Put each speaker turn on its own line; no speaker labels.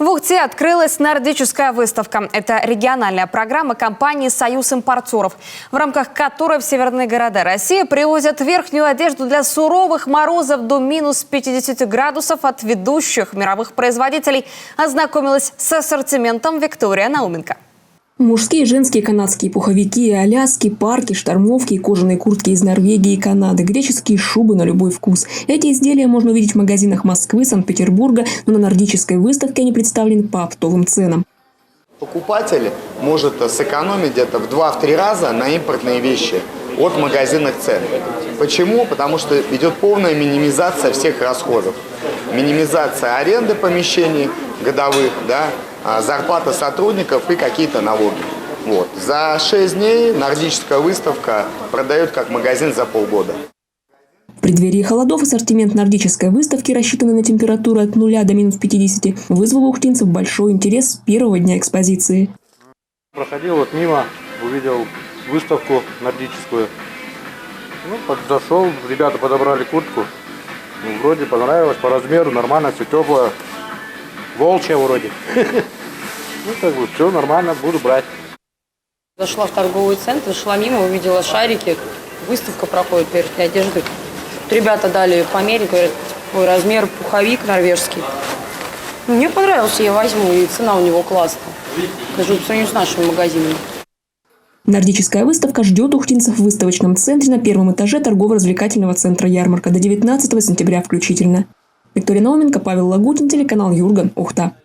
В Ухте открылась нордическая выставка. Это региональная программа компании «Союз импортеров», в рамках которой в северные города России привозят верхнюю одежду для суровых морозов до минус 50 градусов от ведущих мировых производителей. Ознакомилась с ассортиментом Виктория Науменко.
Мужские и женские канадские пуховики, аляски, парки, штормовки, кожаные куртки из Норвегии и Канады, греческие шубы на любой вкус. Эти изделия можно увидеть в магазинах Москвы, Санкт-Петербурга, но на нордической выставке они представлены по оптовым ценам.
Покупатель может сэкономить где-то в 2-3 раза на импортные вещи от магазинных цен. Почему? Потому что идет полная минимизация всех расходов. Минимизация аренды помещений годовых, зарплата сотрудников и какие-то налоги. За 6 дней нордическая выставка продает как магазин за полгода.
В преддверии холодов ассортимент нордической выставки, рассчитанный на температуру от 0 до минус 50, вызвал у ухтинцев большой интерес с первого дня экспозиции.
Проходил мимо, увидел выставку нордическую. Зашел, ребята подобрали куртку. Вроде понравилось, по размеру нормально, все теплое. Волчья вроде. Все нормально, буду брать.
Зашла в торговый центр, шла мимо, увидела шарики. Выставка проходит верхней одежды. Ребята дали померить, говорят, ой, размер пуховик норвежский. Мне понравился, я возьму, и цена у него классная. Даже по сравнению с нашими магазинами.
Нордическая выставка ждет ухтинцев в выставочном центре на первом этаже торгово-развлекательного центра «Ярмарка» до 19 сентября включительно. Виктория Науменко, Павел Лагутин, телеканал Юрган, Ухта.